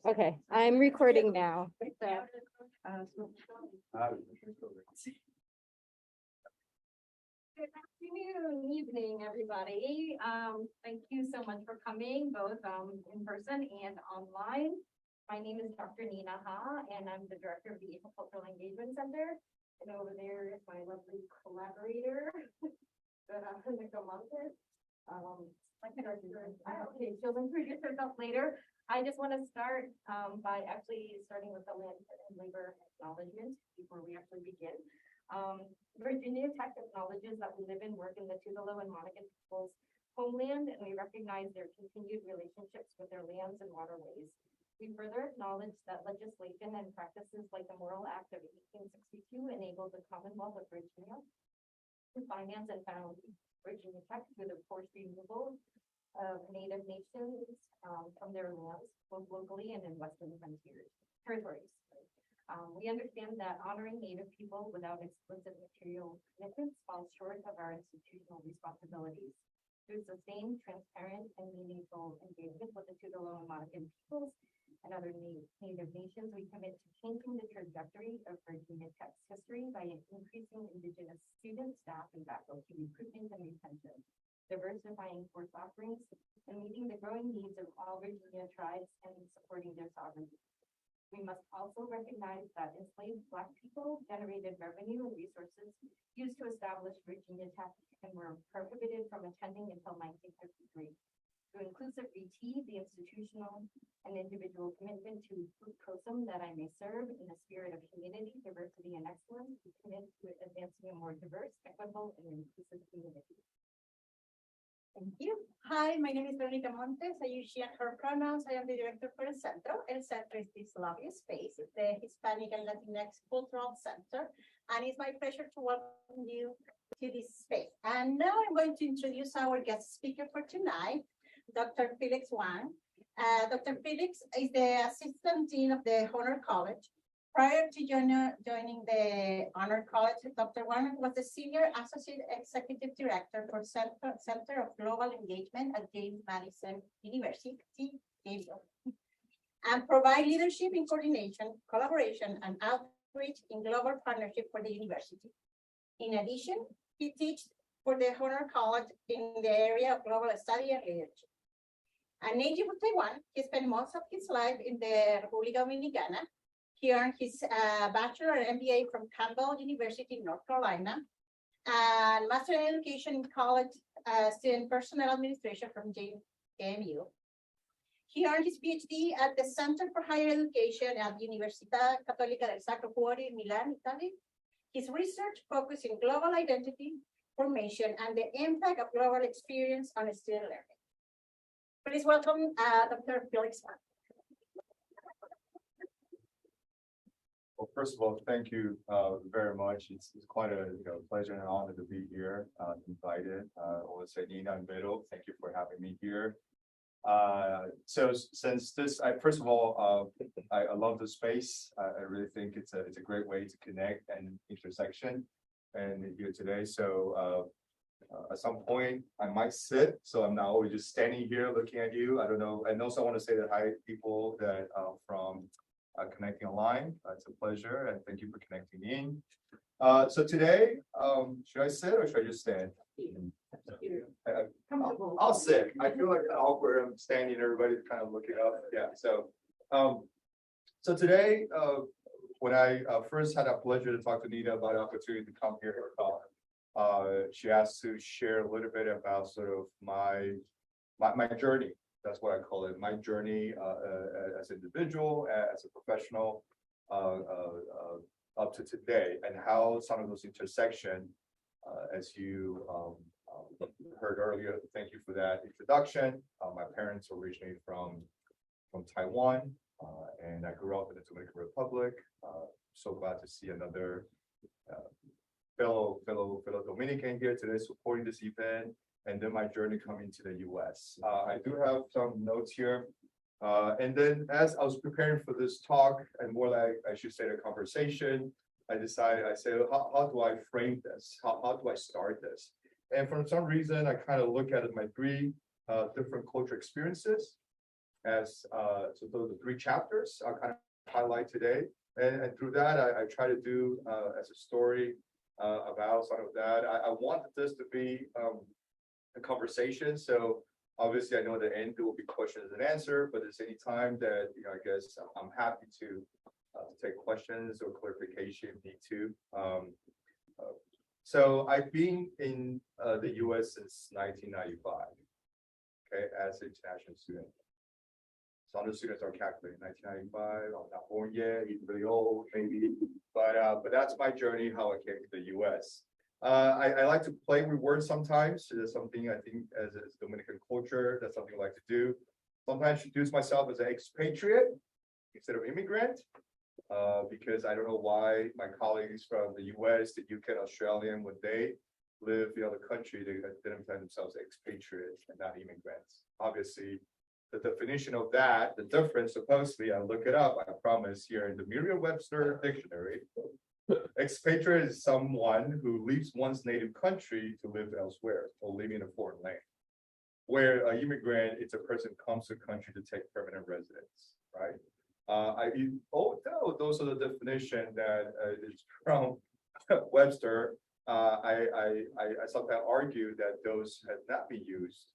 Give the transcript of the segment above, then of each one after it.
Okay, I'm recording now. Good afternoon, evening, everybody. Thank you so much for coming, both in person and online. My name is Dr. Nina Ha, and I'm the director of the Cultural Engagement Center. And over there is my lovely collaborator, Nika Montes. Okay, she'll introduce herself later. I just want to start by actually starting with the land and labor acknowledgement before we actually begin. Virginia Tech acknowledges that we live and work in the Tugelo and Monacan people's homeland, and we recognize their continued relationships with their lands and waterways. We further acknowledge that legislation and practices like the Morrill Act of 1862 enabled the Commonwealth of Virginia to finance and found Virginia Tech through the forced removal of Native nations from their lands, both locally and in Western territories. We understand that honoring Native people without explicit material commitments falls short of our institutional responsibilities. Through sustained, transparent, and meaningful engagement with the Tugelo and Monacan peoples and other Native nations, we commit to changing the trajectory of Virginia Tech's history by increasing Indigenous students, staff, and faculty recruitment and retention, diversifying course offerings, and meeting the growing needs of all Virginia tribes and supporting their sovereignty. We must also recognize that enslaved Black people generated revenue and resources used to establish Virginia Tech and were prohibited from attending until 1953. Through inclusive VT, the institutional and individual commitment to COSM that I may serve in a spirit of community, diversity, and excellence, we commit to advancing a more diverse, equitable, and inclusive community. Thank you. Hi, my name is Veronica Montes. I use she and her pronouns. I am the director for El Centro. El Centro is this lovely space. It's the Hispanic and LatinX Cultural Center. And it's my pleasure to welcome you to this space. And now I'm going to introduce our guest speaker for tonight, Dr. Felix Wang. Dr. Felix is the Assistant Dean of the Honor College. Prior to joining the Honor College, Dr. Wang was the Senior Associate Executive Director for Center of Global Engagement at James Madison University, and provide leadership in coordination, collaboration, and outreach in global partnership for the university. In addition, he teaches for the Honor College in the area of global study and leadership. A native of Taiwan, he spent most of his life in the República Dominicana. He earned his bachelor and MBA from Campbell University in North Carolina, and master in education in college student personnel administration from JMU. He earned his PhD at the Center for Higher Education at Università Cattolica del Sacro Cuore in Milan, Italy. His research focuses in global identity formation and the impact of global experience on student learning. Please welcome Dr. Felix Wang. Well, first of all, thank you very much. It's quite a pleasure and honor to be here, invited. I want to say Nina and Beto, thank you for having me here. So since this, first of all, I love the space. I really think it's a great way to connect and intersection and here today. So at some point I might sit, so I'm not always just standing here looking at you. I don't know. And also I want to say that hi people that from connecting online. It's a pleasure, and thank you for connecting in. So today, should I sit or should I just stand? I'll sit. I feel like awkward. I'm standing. Everybody's kind of looking up. Yeah. So, so today, when I first had a pleasure to talk to Nina about the opportunity to come here, she asked to share a little bit about sort of my journey. That's what I call it, my journey as an individual, as a professional, up to today, and how some of those intersections, as you heard earlier, thank you for that introduction. My parents were originally from Taiwan, and I grew up in the Dominican Republic. So glad to see another fellow Dominican here today supporting this event. And then my journey coming to the US. I do have some notes here. And then as I was preparing for this talk, and more like I should say the conversation, I said, how do I frame this? How do I start this? And for some reason, I kind of look at it, my three different cultural experiences. as, so those are the three chapters I'll kind of highlight today. And through that, I try to do, as a story, about some of that. I wanted this to be, a conversation, so obviously I know at the end there will be questions and answer, but there's any time that, I guess I'm happy to take questions or clarification if need to. So I've been in the US since 1995, okay, as an international student. Some of the students are calculating 1995, I'm not born yet, he's really old, maybe, but that's my journey, how I came to the US. I like to play with words sometimes. It's something I think as Dominican culture, that's something I like to do. Sometimes introduce myself as an expatriate instead of immigrant, because I don't know why my colleagues from the US, the UK, and Australia, when they live in other country, they identify themselves as expatriates and not immigrants. Obviously, the definition of that, the difference, supposedly, I look it up, I promise, here in the Merriam-Webster dictionary. Expatriate is someone who leaves one's native country to live elsewhere or live in a foreign land. Where an immigrant, it's a person who comes to a country to take permanent residence, right? Although those are the definition that is from Webster, I sometimes argue that those have not been used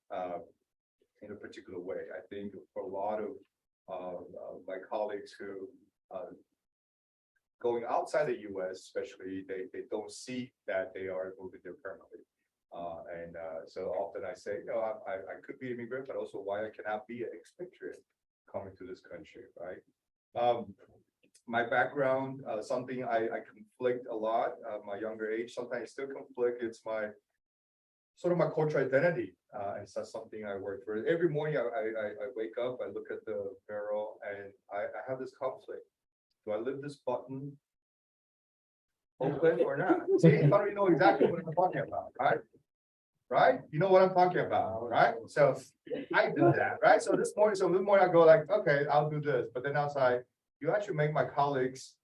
in a particular way. I think for a lot of my colleagues who going outside the US, especially, they don't see that they are moving there permanently. So often I say, I could be an immigrant, but also why I cannot be an expatriate coming to this country, right? My background, something I conflict a lot, my younger age, sometimes I still conflict. It's my sort of my cultural identity. And so something I work for. Every morning I wake up, I look at the barrel, and I have this conflict. Do I leave this button open or not? See, I don't even know exactly what I'm talking about, right? Right? You know what I'm talking about, right? So I do that, right? So this morning I go like, okay, I'll do this. But then outside, you actually make my colleagues,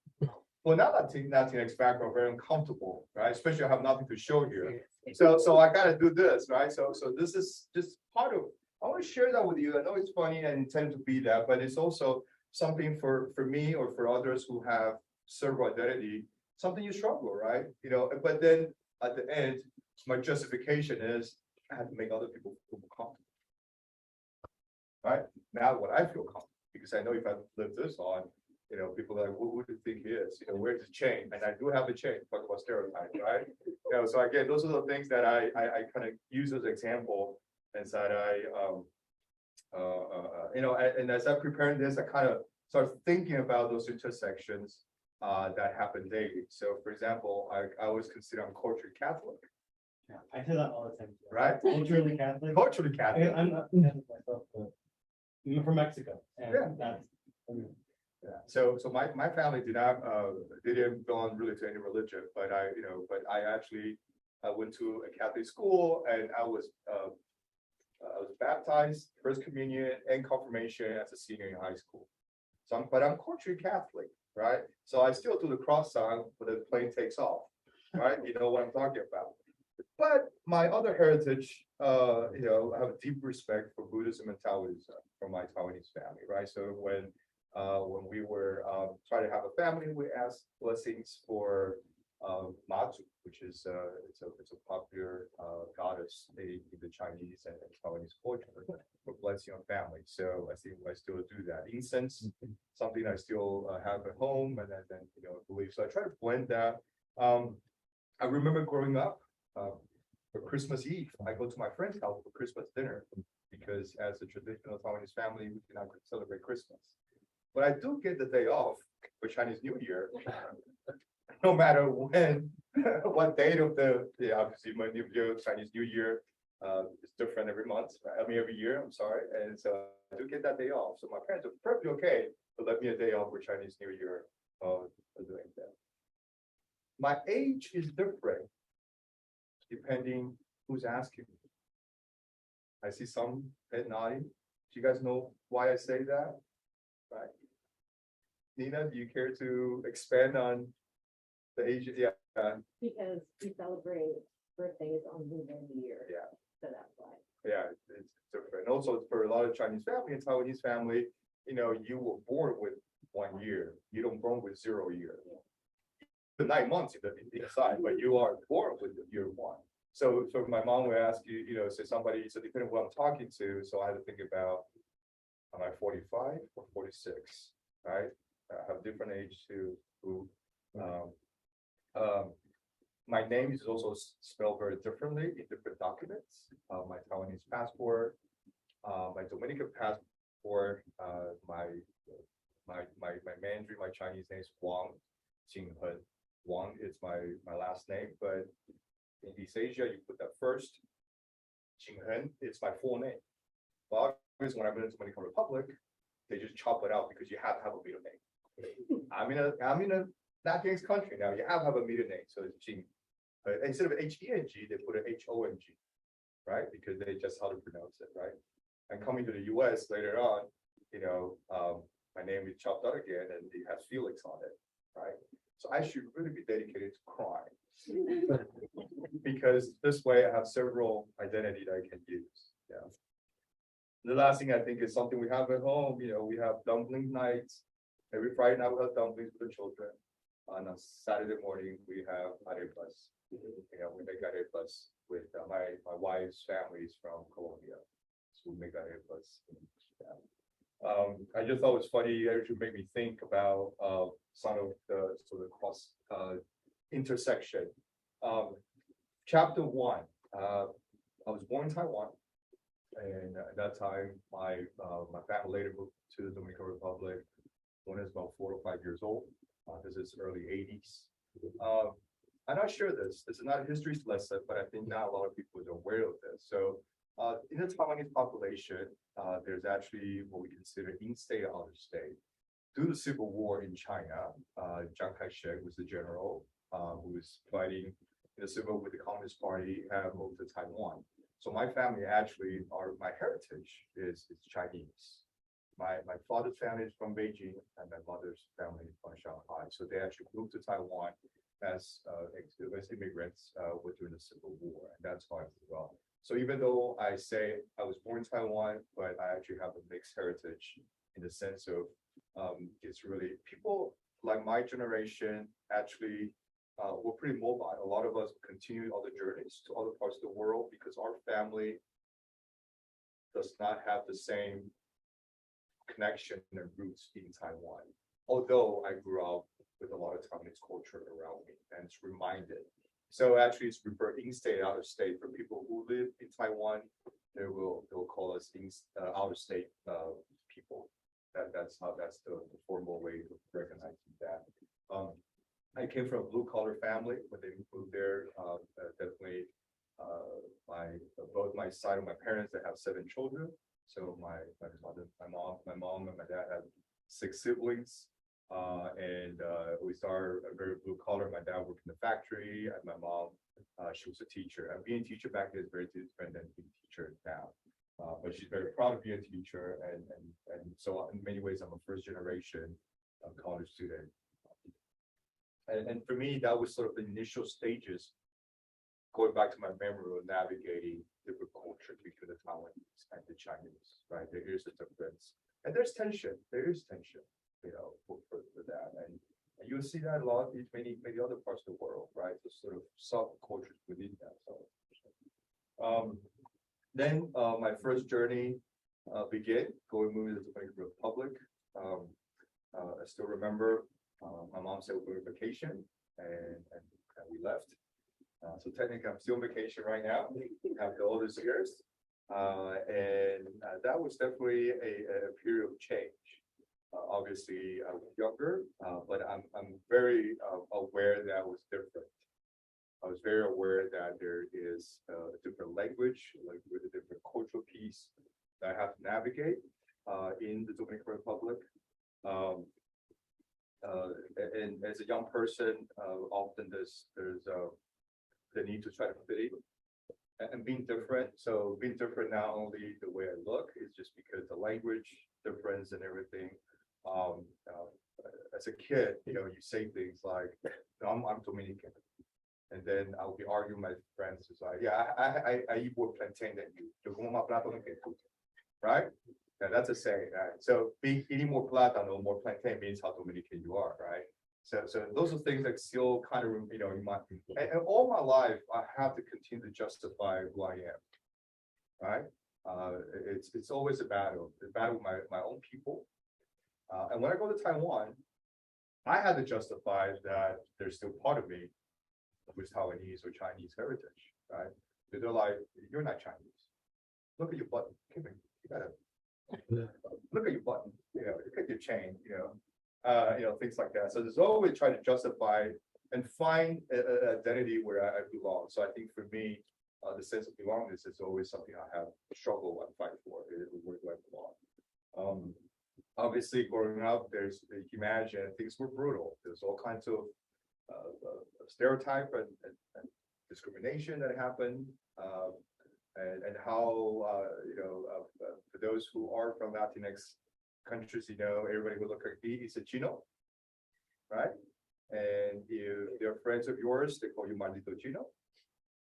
well, not LatinX background, very uncomfortable, right? Especially I have nothing to show here. So I gotta do this, right? So this is just part of, I want to share that with you. I know it's funny and intend to be that, but it's also something for me or for others who have several identity, something you struggle, right? But then at the end, my justification is I have to make other people feel comfortable. Right? Now what I feel comfortable, because I know if I live this on, people are like, who do you think he is? Where's the chain? And I do have a chain, talk about stereotypes, right? So again, those are the things that I kind of use as an example. And so and as I'm preparing this, I kind of start thinking about those intersections that happen daily. So for example, I always consider I'm culturally Catholic. Yeah, I hear that all the time. Right? Culturally Catholic. Culturally Catholic. I'm not Catholic myself, but I'm from Mexico. And Yeah. Yeah. So my family didn't belong really to any religion, but I actually went to a Catholic school, and I was baptized, first communion, and confirmation as a senior in high school. But I'm culturally Catholic, right? So I still do the cross sign when the plane takes off, right? You know what I'm talking about. But my other heritage, I have a deep respect for Buddhism and Taoism from my Taiwanese family, right? So when we were trying to have a family, we asked blessings for Matu, which is it's a popular goddess in the Chinese and Taiwanese culture for blessing on family. So I think I still do that. Incense, something I still have at home, and then believe. So I try to blend that. I remember growing up. For Christmas Eve, I go to my friend's house for Christmas dinner because as a traditional Taiwanese family, we cannot celebrate Christmas. But I do get the day off for Chinese New Year, no matter when, what date of obviously my Chinese New Year is different every month, every year, I'm sorry. And so I do get that day off. So my parents are perfectly okay to let me a day off for Chinese New Year doing that. My age is different depending who's asking me. I see some head nodding. Do you guys know why I say that? Right? Nina, do you care to expand on the age? Yeah. Because we celebrate birthdays on Lunar New Year. Yeah. So that's why. Yeah, it's different. And also for a lot of Chinese family and Taiwanese family, you were born with 1 year. You don't born with 0 year. The 9 months inside, but you are born with year 1. So my mom would ask you, say somebody, so depending on who I'm talking to, so I had to think about, am I 45 or 46, right? I have different age to who. My name is also spelled very differently in different documents. My Taiwanese passport, my Dominican passport, my Mandarin, my Chinese name is Wang Jinghen. Wang is my last name, but in East Asia, you put that first. Jinghen, it's my full name. But obviously, when I'm in the Dominican Republic, they just chop it out because you have to have a middle name. I'm in a Latinx country now. You have to have a middle name, so it's Jing. But instead of H-E-N-G, they put an H-O-N-G, right? Because they just how to pronounce it, right? And coming to the U.S. later on, my name is chopped out again, and it has Felix on it, right? So I should really be dedicated to crime, because this way I have several identities that I can use. Yeah. The last thing I think is something we have at home. We have dumpling nights. Every Friday night we have dumplings for the children. On a Saturday morning we have arepas. We make arepas with my wife's family is from Colombia, so we make arepas. I just thought it was funny. It actually made me think about some of the sort of cross intersection. Chapter 1. I was born in Taiwan, and at that time, my family later moved to the Dominican Republic when I was about 4 or 5 years old. This is early 80s. I'm not sure this is not a history lesson, but I think not a lot of people are aware of this. So in the Taiwanese population, there's actually what we consider in-state and out-of-state. Due to the Civil War in China, Chiang Kai-shek was the general who was fighting in the civil with the Communist Party, have moved to Taiwan. So my family actually, my heritage is Chinese. My father's family is from Beijing, and my mother's family is from Shanghai. So they actually moved to Taiwan as immigrants during the Civil War, and that's how I grew up. So even though I say I was born in Taiwan, but I actually have a mixed heritage in the sense of it's really people like my generation actually we're pretty mobile. A lot of us continue other journeys to other parts of the world because our family does not have the same connection and roots in Taiwan. Although I grew up with a lot of Taiwanese culture around me, and it's reminded. So actually, it's referred in-state, out-of-state. For people who live in Taiwan, they'll call us out-of-state people. That's the formal way of recognizing that. I came from a blue-collar family. When they moved there, definitely both my side of my parents, they have 7 children. So my mom and my dad had 6 siblings. And we started very blue collar. My dad worked in the factory, and my mom, she was a teacher. And being a teacher back then is very different than being a teacher now. But she's very proud of being a teacher, and so in many ways, I'm a first generation college student. And for me, that was sort of the initial stages, going back to my memory of navigating different cultures between the Taiwanese and the Chinese. Right, there is a difference, and there's tension. There is tension. For that, and you'll see that a lot in many other parts of the world, right? The sort of subcultures within that. So, then my first journey began moving to the Dominican Republic. I still remember my mom said we're going on vacation, and we left. So technically, I'm still on vacation right now after all these years, and that was definitely a period of change. Obviously, I was younger, but I'm very aware that I was different. I was very aware that there is a different language, like with a different cultural piece that I have to navigate in the Dominican Republic. And as a young person, often there's the need to try to fit in and being different. So being different, not only the way I look, is just because the language difference and everything. As a kid, you say things like, "I'm Dominican," And then I'll be arguing with my friends, it's like, yeah, I eat more plantain than you. Yo como más plátano que tú. Right? Yeah, that's a saying, right? So eating more plátano, more plantain means how Dominican you are, right? So those are things that still kind of, in my, and all my life, I have to continue to justify who I am, right? It's always a battle with my own people. And when I go to Taiwan, I had to justify that there's still part of me with Taiwanese or Chinese heritage, right? But they're like, you're not Chinese. Look at your button. You gotta look at your button. Look at your chain. Things like that. So there's always trying to justify and find an identity where I belong. So I think for me, the sense of belongingness is always something I have struggled and fight for. Where do I belong? Obviously, growing up, you can imagine things were brutal. There's all kinds of stereotype and discrimination that happened, and how for those who are from LatinX countries, everybody would look like he's a Chino, right? And if they're friends of yours, they call you maldito Chino,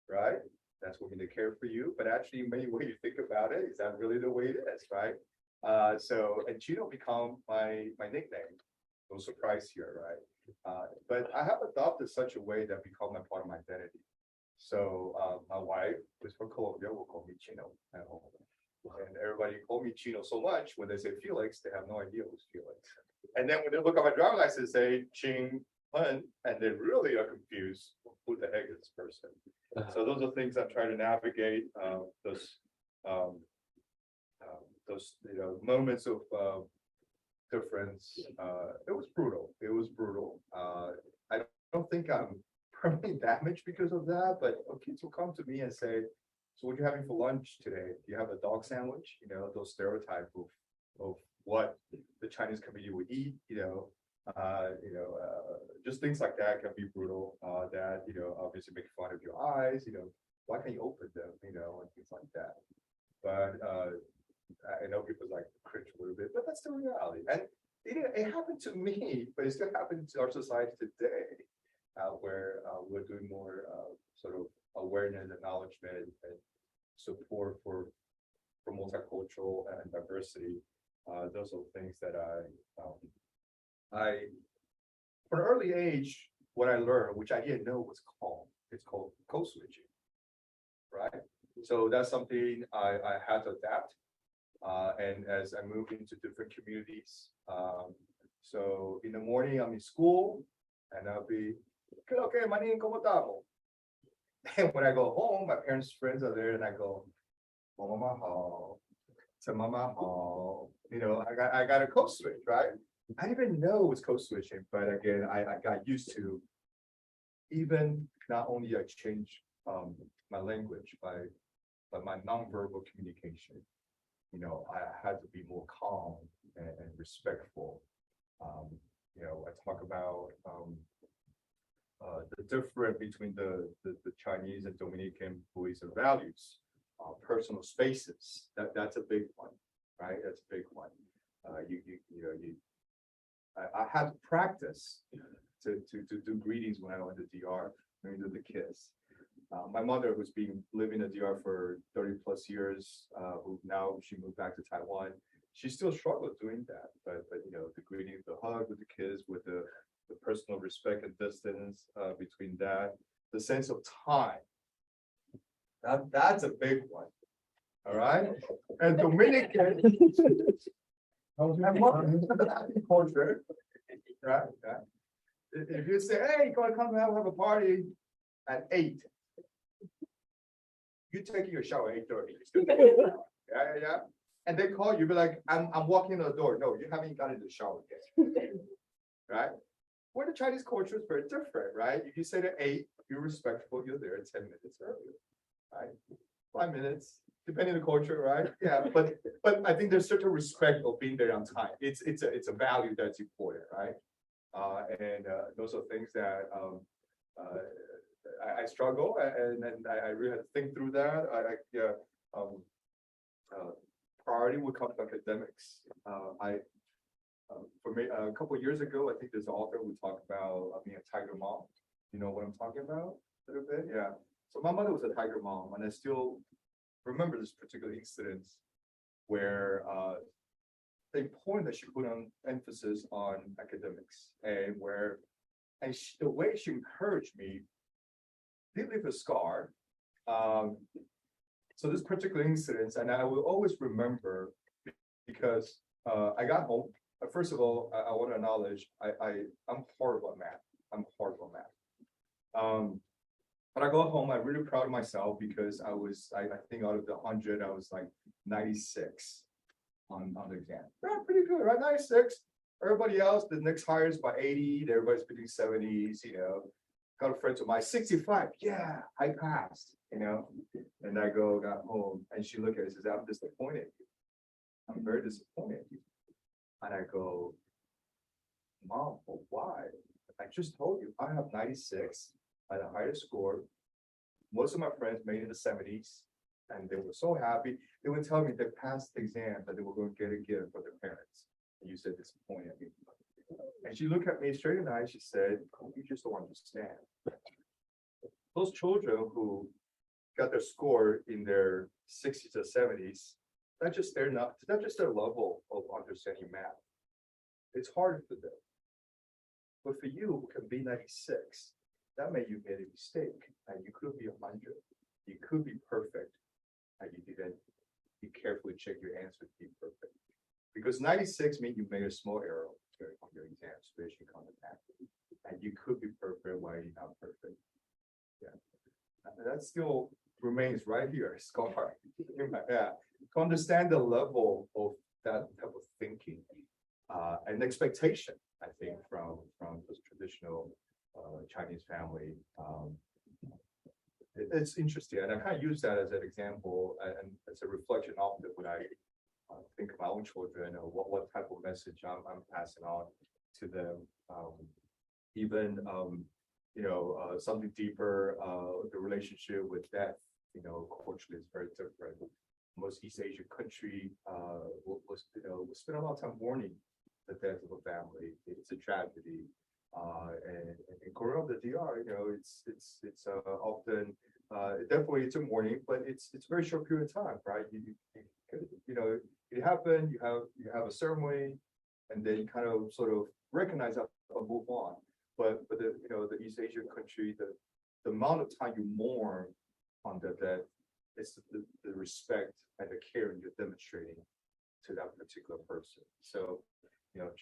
right? That's what they care for you. But actually, in many ways, you think about it, is that really the way it is, right? And Chino become my nickname. No surprise here, right? But I have adopted such a way that become a part of my identity. So my wife, who's from Colombia, will call me Chino at home. And everybody call me Chino so much, when they say Felix, they have no idea who's Felix. And then when they look at my driver's license, they say Ching Hun, and they really are confused. Who the heck is this person? So those are things I'm trying to navigate. Those moments of difference. It was brutal. I don't think I'm permanently damaged because of that, but kids will come to me and say, so what are you having for lunch today? Do you have a dog sandwich? Those stereotypes of what the Chinese community would eat, just things like that can be brutal, that, obviously make fun of your eyes, why can't you open them, and things like that. But I know people like cringe a little bit, but that's the reality. And it happened to me, but it still happened to our society today, where we're doing more sort of awareness, acknowledgement, and support for multicultural and diversity. Those are things that I from an early age, what I learned, which I didn't know was it's called code switching, right? So that's something I had to adapt. And as I moved into different communities, so in the morning I'm in school, and I'll be, okay, manin, ¿cómo estamos? And when I go home, my parents' friends are there, and I go, Mama Hall, to Mama Hall. I got a code switch, right? I didn't even know it was code switching, but again, I got used to even not only I changed my language but my nonverbal communication. I had to be more calm and respectful. I talk about the difference between the Chinese and Dominican beliefs and values, personal spaces. That's a big one, right? That's a big one. I had to practice to do greetings when I went to DR, when we did the kiss. My mother, who's been living in the DR for 30 plus years, who now she moved back to Taiwan, she still struggles doing that. But the greeting, the hug with the kids, with the personal respect and distance between that, the sense of time. That's a big one. All right. And Dominican culture, right? If you say, hey, come have a party at 8. You taking your shower at 8:30. Yeah. And they call you, be like, I'm walking in the door. No, you haven't gotten in the shower yet. Right? Where the Chinese culture is very different, right? If you say to 8, you're respectful, you're there 10 minutes earlier, right? 5 minutes, depending on the culture, right? Yeah, but I think there's certain respect of being there on time. It's a value that's important, right? And those are things that I struggle, and I really had to think through that. Priority would come to academics. For me, a couple of years ago, I think there's an author who talked about being a tiger mom. You know what I'm talking about? little bit, yeah. So my mother was a tiger mom, and I still remember this particular incident where the point that she put on emphasis on academics and the way she encouraged me did leave a scar. So this particular incident, and I will always remember because I got home. First of all, I want to acknowledge I'm horrible at math. I'm horrible at math. But I got home, I'm really proud of myself because I think out of the 100, I was like 96 on the exam. Yeah, pretty good, right? 96. Everybody else, the next higher is by 80. Everybody's between 70s, Got a friend of mine, 65. Yeah, I passed, And I got home, and she looked at it and says, I'm disappointed. I'm very disappointed. And I go, Mom, why? I just told you, I have 96. I had a higher score. Most of my friends made it in the 70s, and they were so happy. They would tell me they passed the exam, that they were going to get a gift for their parents. And you said disappointed. And she looked at me straight in the eye. She said, you just don't understand. Those children who got their score in their 60s or 70s, that's just their level of understanding math. It's harder for them. But for you, who can be 96, that meant you made a mistake, and you could be 100. You could be perfect, and you didn't. You carefully check your answer to be perfect. Because 96 means you made a small error on your exam, especially on the math. And you could be perfect while you're not perfect. Yeah. That still remains right here, scar. Yeah. To understand the level of that type of thinking and expectation, I think, from this traditional Chinese family. It's interesting, and I kind of use that as an example and as a reflection often when I think of my own children or what type of message I'm passing on to them. Even something deeper, the relationship with death. Culturally, it's very different. Most East Asian country will spend a lot of time mourning the death of a family. It's a tragedy. And growing up in the DR, it's often definitely it's a mourning, but it's a very short period of time, right? It happened. You have a ceremony, and then you kind of sort of recognize that and move on. But the East Asian country, the amount of time you mourn on the death is the respect and the care you're demonstrating to that particular person. So.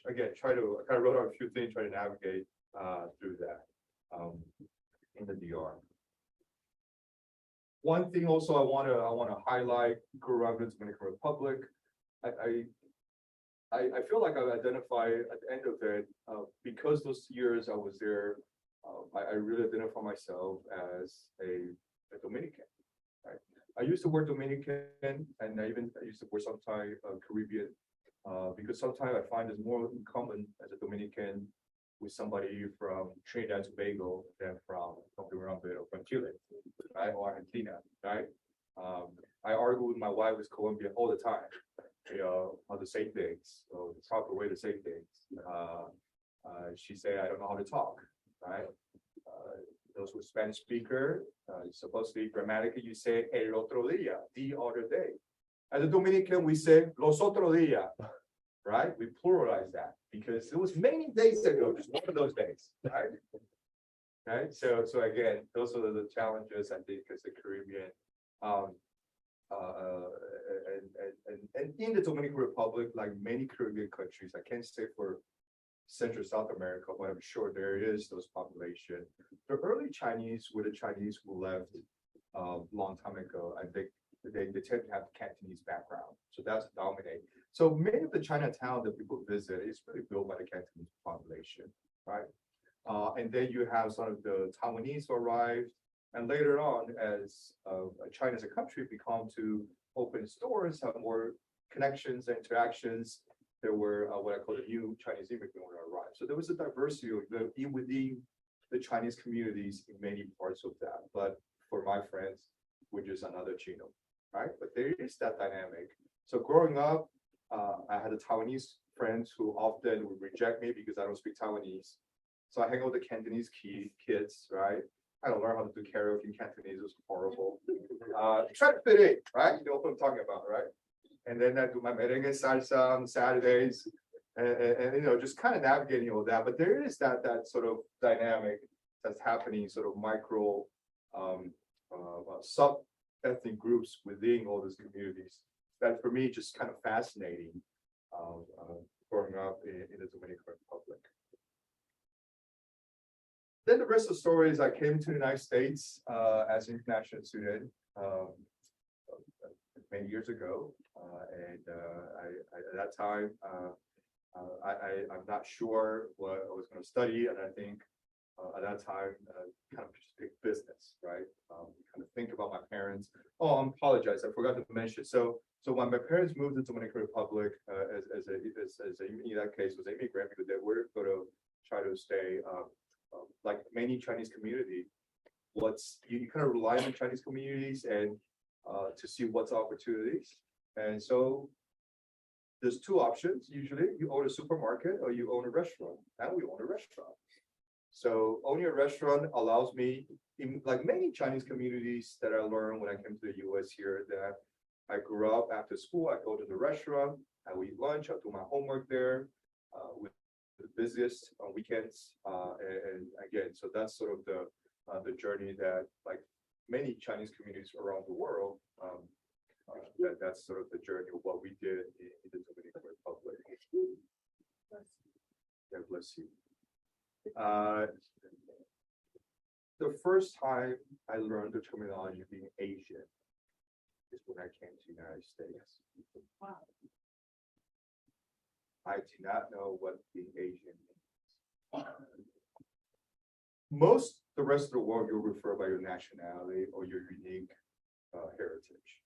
Again, I kind of wrote out a few things, try to navigate through that in the DR. One thing also I want to highlight, grew up in the Dominican Republic. I feel like I've identified at the end of it, because those years I was there, I really identify myself as a Dominican. Right? I used to work Dominican, and I used to work sometimes Caribbean. Because sometimes I find it's more common as a Dominican with somebody from Trinidad and Tobago than from Chile, right, or Argentina, right? I argue with my wife with Colombia all the time, how to say things, or the proper way to say things. She say I don't know how to talk, right? Those who are Spanish speaker, supposed to be grammatically, you say el otro día, the other day. As a Dominican, we say los otro día, right? We pluralize that because it was many days ago, just one of those days, right? Right. So again, those are the challenges I think as a Caribbean, and in the Dominican Republic, like many Caribbean countries, I can't say for Central South America, but I'm sure there is those population. The early Chinese were the Chinese who left long time ago. I think they tend to have Cantonese background, so that's dominate. So many of the Chinatown that people visit is really built by the Cantonese population, right? And then you have some of the Taiwanese arrived, and later on, as China as a country become to open stores, have more connections and interactions, there were what I call the new Chinese immigrant when I arrived. So there was a diversity within the Chinese communities in many parts of that. But for my friends, we're just another Chino. Right, but there is that dynamic. So growing up, I had a Taiwanese friends who often would reject me because I don't speak Taiwanese. So I hang out with the Cantonese kids, right? I don't learn how to do karaoke in Cantonese, it was horrible. Try to fit in, right? You know what I'm talking about, right? And then I do my merengue salsa on Saturdays, and you know, just kind of navigating all that. But there is that sort of dynamic that's happening, sort of micro sub-ethnic groups within all these communities. That for me, just kind of fascinating growing up in the Dominican Republic. Then the rest of the story is I came to the United States as an international student many years ago. And at that time, I'm not sure what I was going to study. And I think at that time, kind of just pick business, right? Kind of think about my parents. Oh, I apologize. I forgot to mention. So when my parents moved to the Dominican Republic, in that case, was immigrant because they were going to try to stay, like many Chinese community. You kind of rely on Chinese communities and to see what's opportunities. And so there's two options. Usually you own a supermarket or you own a restaurant. Now we own a restaurant. So owning a restaurant allows me, in like many Chinese communities that I learned when I came to the US here, that I grew up after school, I go to the restaurant, I would eat lunch, I do my homework there, with the busiest on weekends. And again, so that's sort of the journey that like many Chinese communities around the world, that's sort of the journey of what we did in the Dominican Republic. God bless you. The first time I learned the terminology of being Asian is when I came to the United States. Wow. I do not know what being Asian means. Most the rest of the world, you'll refer by your nationality or your unique heritage.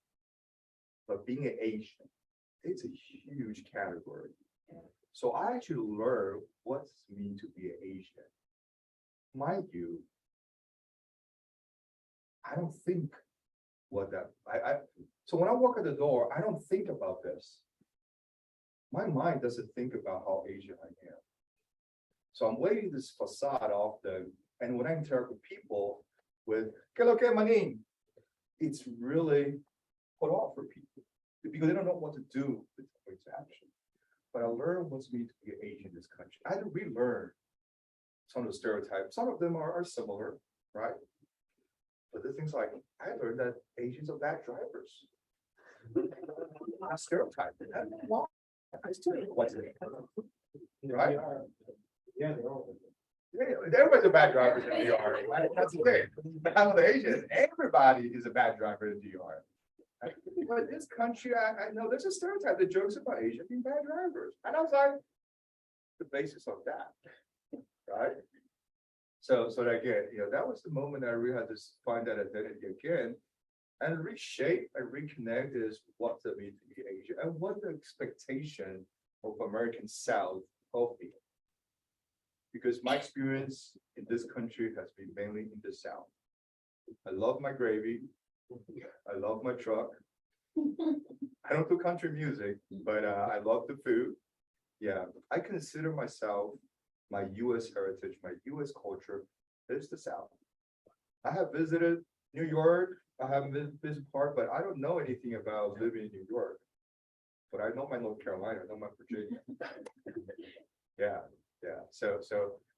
But being an Asian, it's a huge category. So I actually learned what it means to be an Asian. Mind you, I don't think what that, so when I walk at the door, I don't think about this. My mind doesn't think about how Asian I am. So I'm waiting this facade off and when I interact with people with, "Que lo que, manin?" It's really put off for people because they don't know what to do with the interaction. But I learned what's meant to be Asian in this country. I had to relearn some of the stereotypes. Some of them are similar, right? But the things like, I learned that Asians are bad drivers. Not stereotype. I don't know why. I still don't know what's it. Right? Yeah, they're all. Yeah, everybody's a bad driver in the DR. Right? That's the thing. But how the Asians, everybody is a bad driver in the DR. But this country, I know there's a stereotype that jokes about Asian being bad drivers. And I was like, the basis of that, right? So again, that was the moment I really had to find that identity again and reshape and reconnect is what it means to be Asian and what the expectation of American South of me. Because my experience in this country has been mainly in the South. I love my gravy. I love my truck. I don't do country music, but I love the food. Yeah, I consider myself my U.S. heritage, my U.S. culture is the South. I have visited New York. I haven't visited part, but I don't know anything about living in New York. But I know my North Carolina, I know my Virginia. Yeah. So,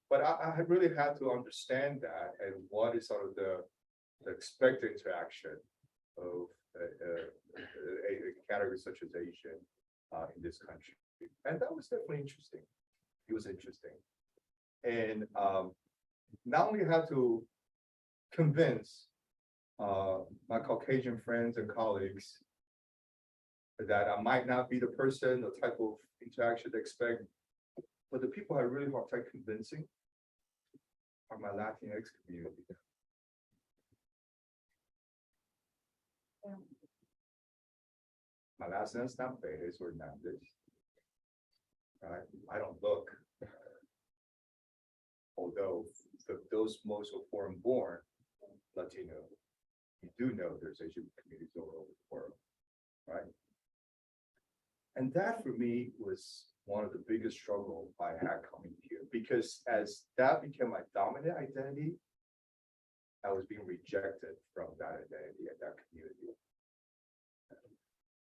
but I really had to understand that and what is sort of the expected interaction of a category such as Asian in this country. And that was definitely interesting. It was interesting. And not only had to convince my Caucasian friends and colleagues that I might not be the person, the type of interaction they expect, but the people I really hard time convincing are my LatinX community. My last name is not Perez or Hernandez. Right? I don't look. Although those most of foreign born Latino, you do know there's Asian communities all over the world, right? And that for me was one of the biggest struggles I had coming here, because as that became my dominant identity, I was being rejected from that identity and that community.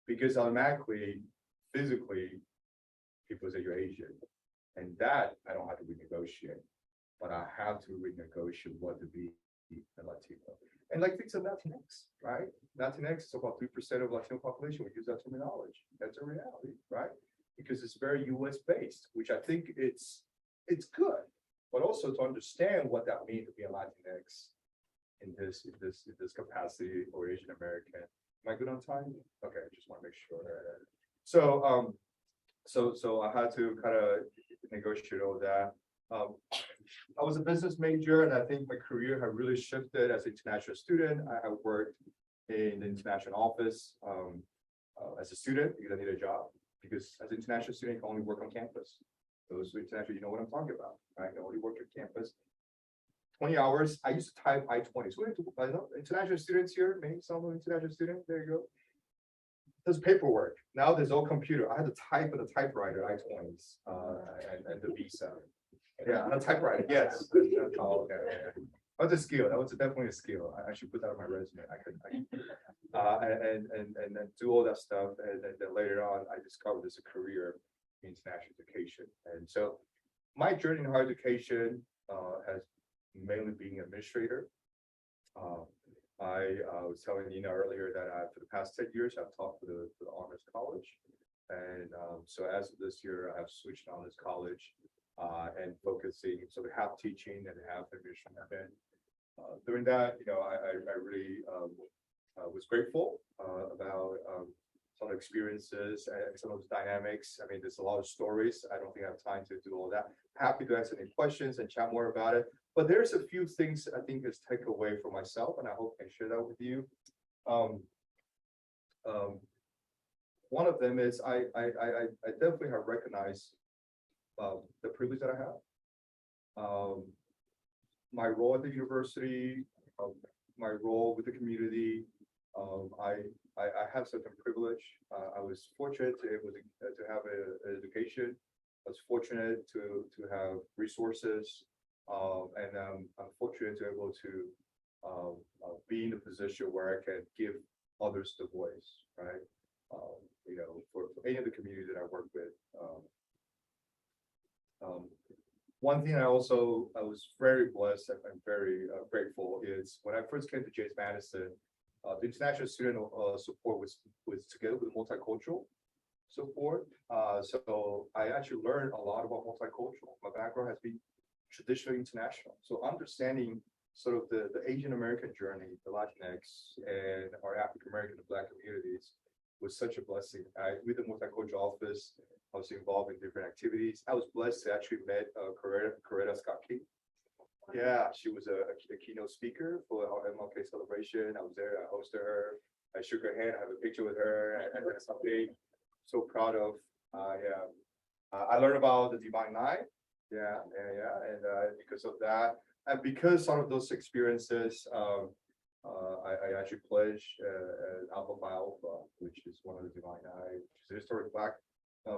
Because automatically, physically, people say you're Asian. And that I don't have to renegotiate, but I have to renegotiate what to be a Latino. And like things of Latinx, right? Latinx is about 3% of Latino population. We use that terminology. That's a reality, right? Because it's very US based, which I think it's good, but also to understand what that means to be a Latinx in this capacity or Asian American. Am I good on time? Okay, I just want to make sure. So I had to kind of negotiate all that. I was a business major, and I think my career had really shifted as an international student. I worked in the international office as a student because I needed a job. Because as an international student, you can only work on campus. Those international, you know what I'm talking about, right? You can only work on campus. 20 hours. I used to type I-20. So I know international students here, maybe some international students. There you go. There's paperwork. Now there's all computer. I had to type with a typewriter, I-20s, and the visa. Yeah, on a typewriter. Yes. Oh, okay. That's a skill. That was definitely a skill. I should put that on my resume. I could, and then do all that stuff. And then later on, I discovered there's a career in international education. And so my journey in higher education has mainly being an administrator. I was telling Nina earlier that for the past 10 years, I've taught for the Honors College. And so as of this year, I've switched to Honors College and focusing, so half teaching and half administration. During that, I really was grateful about some of the experiences and some of those dynamics. I mean, there's a lot of stories. I don't think I have time to do all that. Happy to answer any questions and chat more about it. But there's a few things I think is take away for myself, and I hope I can share that with you. One of them is I definitely have recognized the privilege that I have. My role at the university, my role with the community. I have certain privilege. I was fortunate to have an education. I was fortunate to have resources. And I'm fortunate to be able to be in a position where I can give others the voice, right? For any of the community that I work with. One thing I was very blessed and very grateful is when I first came to James Madison, the international student support was together with multicultural support. So I actually learned a lot about multicultural. My background has been traditionally international. So understanding sort of the Asian American journey, the Latinx, and our African American and Black communities was such a blessing. With the multicultural office, I was involved in different activities. I was blessed to actually met Coretta Scott King. Yeah, she was a keynote speaker for our MLK celebration. I was there, I hosted her. I shook her hand, I have a picture with her, and that's something I'm so proud of. I learned about the Divine Nine. And because of that, and because some of those experiences, I actually pledged Alpha Phi Alpha, which is one of the Divine Nine, which is a historic Black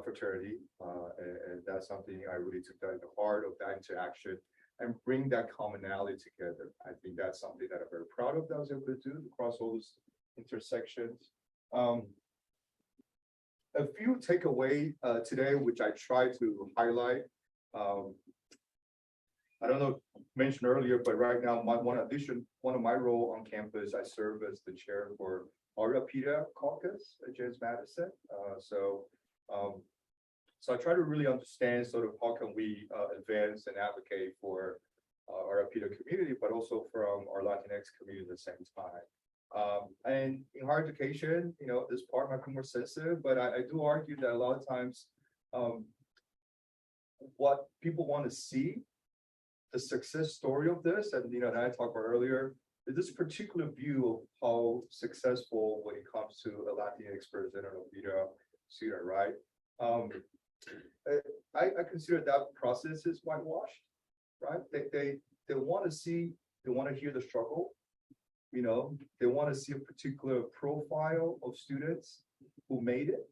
fraternity, and that's something I really took that in the heart of that interaction and bring that commonality together. I think that's something that I'm very proud of that I was able to do across all those intersections. A few takeaway today, which I try to highlight. I don't know, mentioned earlier, but right now, one of my role on campus, I serve as the chair for our APIDA caucus at James Madison. So I try to really understand sort of how can we advance and advocate for our APIDA community, but also from our Latinx community at the same time. And in higher education, this part might be more sensitive, but I do argue that a lot of times, what people want to see, the success story of this, and that I talked about earlier, is this particular view of how successful when it comes to a Latinx person or APIDA student, right? I consider that process is whitewashed, right? They want to see, they want to hear the struggle, they want to see a particular profile of students who made it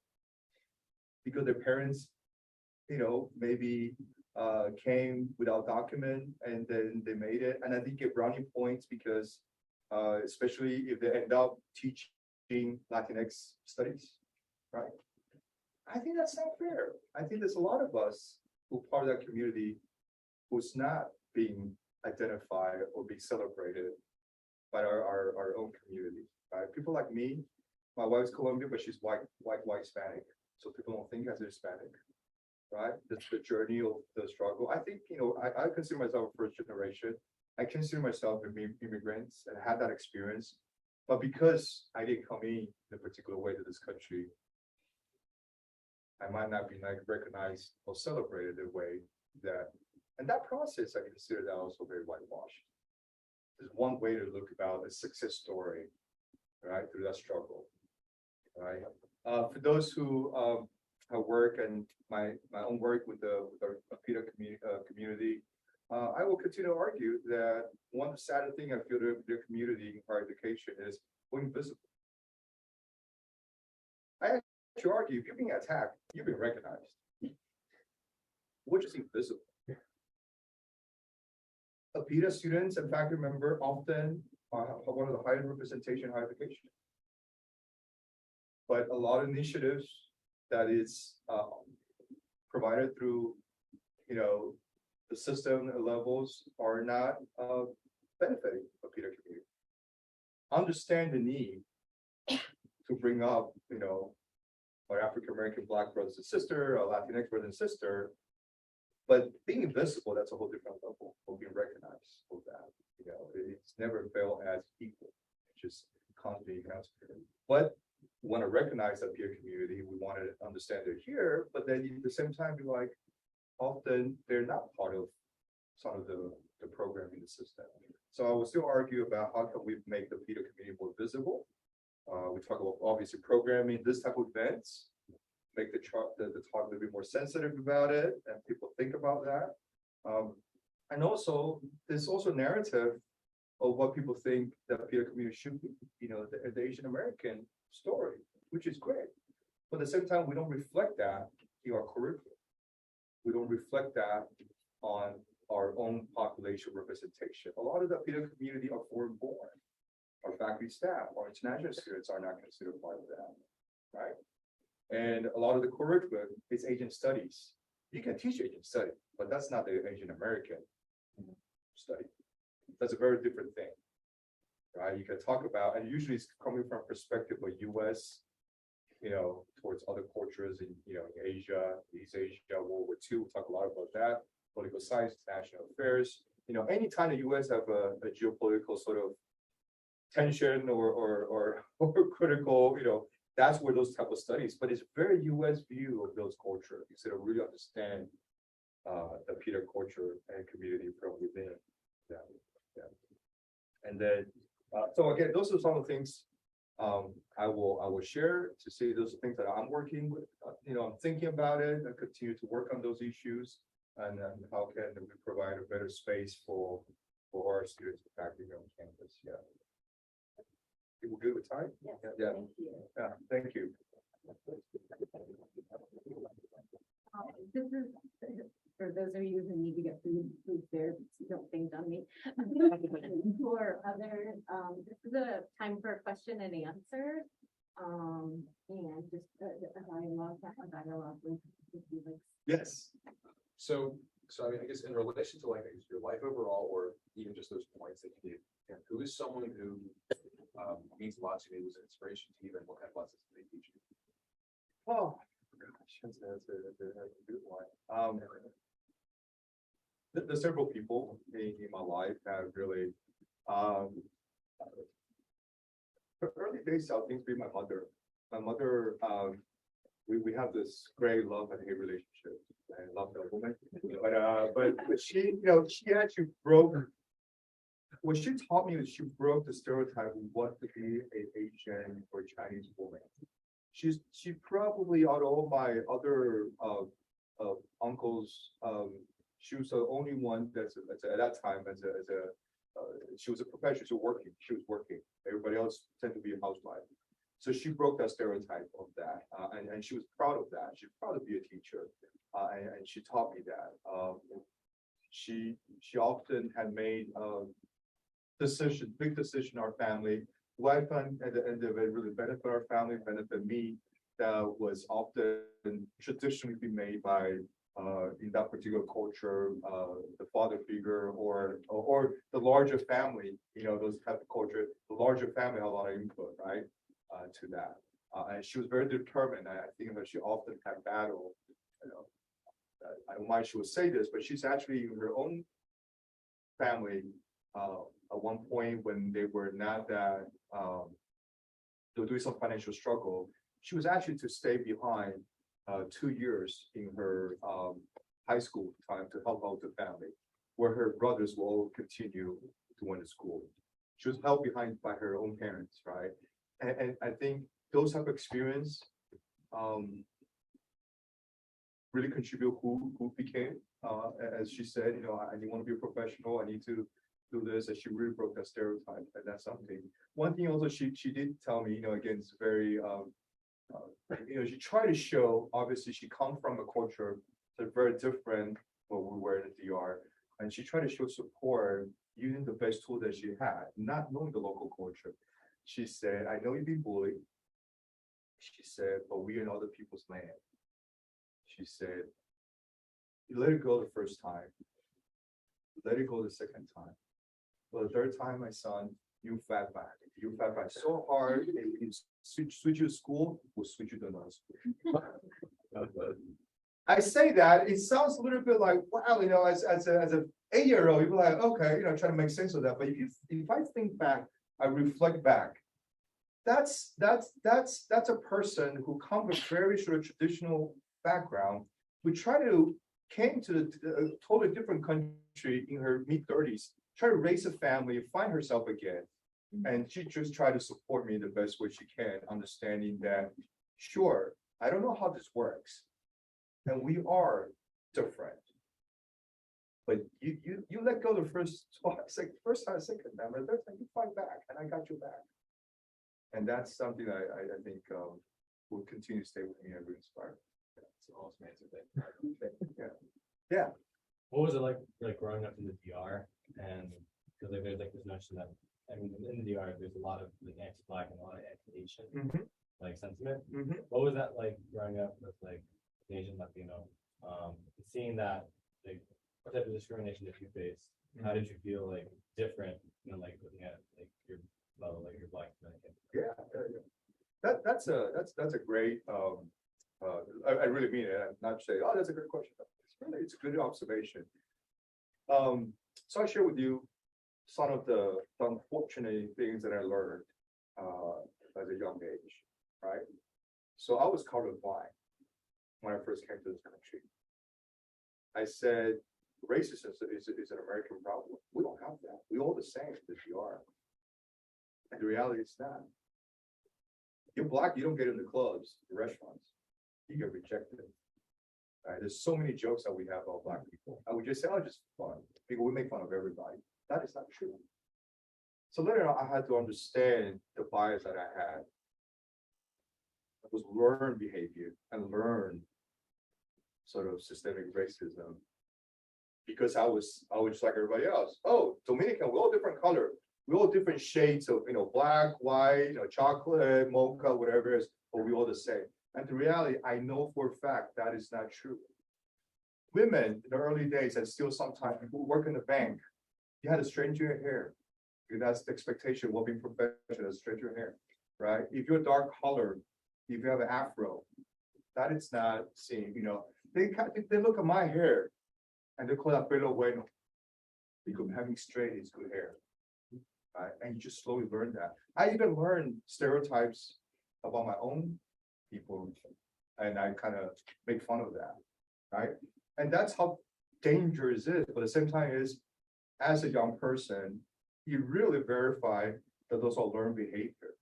because their parents, maybe came without document and then they made it, and I think get brownie points because especially if they end up teaching Latinx studies, right? I think that's not fair. I think there's a lot of us who are part of that community who's not being identified or being celebrated by our own community, right? People like me, my wife's Colombian, but she's white Hispanic, so people don't think as a Hispanic, right? That's the journey of the struggle. I think, I consider myself a first generation. I consider myself immigrants and had that experience, but because I didn't come in a particular way to this country, I might not be recognized or celebrated the way that, and that process, I consider that also very whitewashed. There's one way to look about a success story, right, through that struggle, right? For those who have work and my own work with our APIDA community, I will continue to argue that one sad thing I feel the community in higher education is we're invisible. I actually argue if you're being attacked, you're being recognized. We're just invisible. APIDA students and faculty member often have one of the highest representation in higher education. But a lot of initiatives that is provided through, the system levels are not benefiting APIDA community. Understand the need to bring up, our African American Black brothers and sister, our Latinx brother and sister, but being invisible, that's a whole different level of being recognized for that. It's never failed as equal, just constantly counts. But we want to recognize that peer community. We want to understand they're here, but then at the same time, be like, often they're not part of some of the program in the system. So I will still argue about how can we make the peer community more visible. We talk about obviously programming this type of events, make the talk a little bit more sensitive about it, and people think about that. And also, there's also narrative of what people think that peer community should be. The Asian American story, which is great, but at the same time, we don't reflect that in our curriculum. We don't reflect that on our own population representation. A lot of the peer community are foreign born. Our faculty staff, our international students are not considered part of that, right? And a lot of the curriculum is Asian studies. You can teach Asian study, but that's not the Asian American study. That's a very different thing, right? You can talk about, and usually it's coming from perspective of US, towards other cultures in, in Asia, East Asia, World War II. We talk a lot about that, political science, national affairs. Anytime the US have a geopolitical sort of tension or critical, that's where those type of studies, but it's very US view of those culture instead of really understand the Peter culture and community from within. And then, so again, those are some of the things I will share to say those are things that I'm working with, I'm thinking about it and continue to work on those issues and how can we provide a better space for our students and faculty on campus. People good with time? Yeah. Thank you. This is for those of you who need to get food there, don't think on me. For others, this is a time for question and answer. And just a dialogue with Felix. Yes. So I mean, I guess in relation to like your life overall, or even just those points that you gave, who is someone who means a lot to you, was an inspiration to you, and what kind of lessons did they teach you? Oh, gosh, that's a good one. There's several people in my life that really, early days, I think, be my mother. My mother, we have this great love and hate relationship. I love that woman, but she, she actually broke. What she taught me is she broke the stereotype of what to be an Asian or Chinese woman. She probably, out of all my other uncles, she was the only one that's at that time she was a professional. She was working. Everybody else tended to be a housewife. So she broke that stereotype of that, and she was proud of that. She's proud to be a teacher, and she taught me that. She often had made big decision in our family. What I found at the end of it really benefit our family, benefit me. That was often traditionally be made by in that particular culture, the father figure or the larger family, those type of culture, the larger family had a lot of input, right, to that. And she was very determined. I think that she often had battle, I don't mind she would say this, but she's actually in her own family, at one point when they were not that, they were doing some financial struggle, she was actually to stay behind 2 years in her high school time to help out the family, where her brothers will all continue to went to school. She was held behind by her own parents, right? And I think those type of experience really contribute who became, as she said, I want to be a professional, I need to do this, and she really broke that stereotype, and that's something. One thing also she did tell me, again, it's very, she tried to show, obviously she come from a culture that's very different what we were in the DR, and she tried to show support using the best tool that she had, not knowing the local culture. She said, I know you've been bullied. She said, but we are in other people's land. She said, you let it go the first time. Let it go the second time. But the third time, my son, you fight back. You fight back so hard. If you switch you to school, we'll switch you to another school. I say that, it sounds a little bit like, wow, as an 8-year-old, you're like, okay, trying to make sense of that. But if I think back, I reflect back, that's a person who comes with very sort of traditional background, who came to a totally different country in her mid-30s, try to raise a family, find herself again. And she just tried to support me the best way she can, understanding that, sure, I don't know how this works. And we are different. But you let go the first time, second time, the third time you fight back, and I got your back. And that's something I think will continue to stay with me and be inspired. It's an awesome answer. Yeah. What was it like growing up in the DR? And because there's like this notion that, in the DR, there's a lot of anti-Black and a lot of anti-Asian sentiment. What was that like growing up with Asian, Latino, seeing that, what type of discrimination did you face? How did you feel different, looking at your level, your Black Dominican? Yeah. That's a great. I really mean it. I'm not saying, oh, that's a great question. It's a good observation. So I share with you some of the unfortunate things that I learned at a young age, right? So I was colorblind when I first came to this country. I said, racism is an American problem. We don't have that. We're all the same as you are. And the reality is not. You're Black, you don't get in the clubs, the restaurants. You get rejected. Right? There's so many jokes that we have about Black people. I would just say, oh, just fun. People, we make fun of everybody. That is not true. So later on, I had to understand the bias that I had. It was learned behavior and learn sort of systemic racism. Because I was just like everybody else. Oh, Dominican, we're all different color. We're all different shades of black, white, chocolate, mocha, whatever it is, but we're all the same. And the reality, I know for a fact that is not true. Women in the early days, and still sometimes people who work in the bank, you had to straighten your hair. That's the expectation of working professional, straighten your hair, right? If you're dark color, if you have an afro, that is not seen. They look at my hair and they call that pelo bueno, because having straight is good hair, right? And you just slowly learn that. I even learned stereotypes about my own people, and I kind of make fun of that, right? And that's how dangerous it is. But at the same time, as a young person, you really verify that those are learned behavior.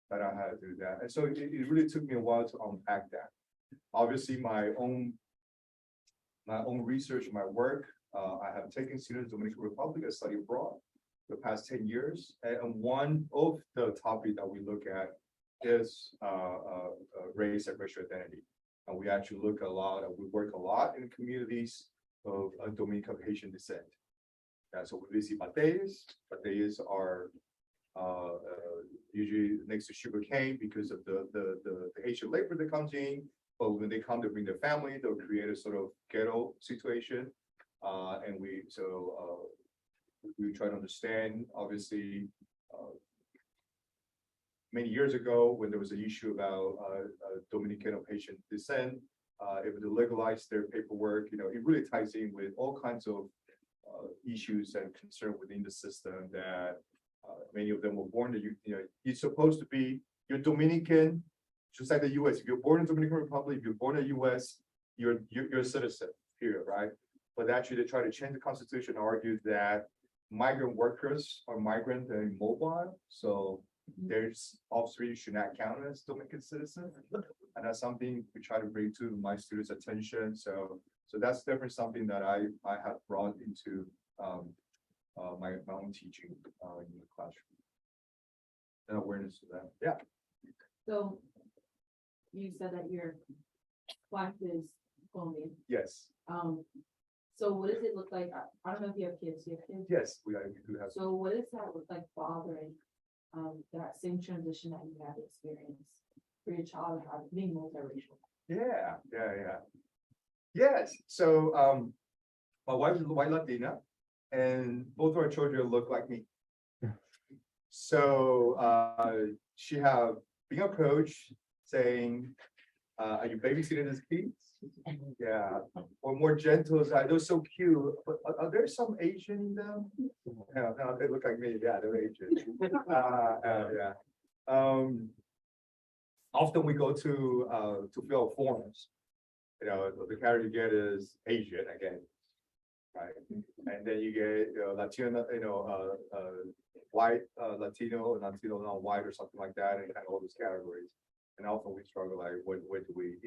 That I had to do that, and so it really took me a while to unpack that. Obviously, my own research, my work. I have taken students in the Dominican Republic. I study abroad. the past 10 years. And one of the topics that we look at is race and racial identity. And we actually look a lot, we work a lot in communities of Dominican Haitian descent. So we visit pates. Pates are usually next to sugarcane because of the Haitian labor that comes in. But when they come to bring their family, they'll create a sort of ghetto situation. And we try to understand, obviously, many years ago when there was an issue about Dominican of Haitian descent, if they legalize their paperwork, it really ties in with all kinds of issues and concern within the system that many of them were born to, you're supposed to be, you're Dominican, just like the US. If you're born in Dominican Republic, if you're born in the US, you're a citizen, period, right? But actually they try to change the constitution, argue that migrant workers are migrant and immobile. So there's obviously should not count as Dominican citizen. And that's something we try to bring to my students' attention. So that's definitely something that I have brought into my own teaching in the classroom. And awareness of that. Yeah. So you said that your wife is Colombian. Yes. So what does it look like? I don't know if you have kids. You have kids? Yes, we do have. So what does that look like fathering that same transition that you have experienced for your child being multiracial? Yeah. Yes. So my wife is white Latina, and both of our children look like me. So she have been approached saying, "Are you babysitting these kids?" Yeah, or more gentle side. They're so cute, but are there some Asian in them? No, they look like me. Yeah, they're Asian. Yeah. Often we go to fill out forms. The category you get is Asian again, right? And then you get Latino, white, Latino, non-white, or something like that, and kind of all those categories. And often we struggle, like, where do we,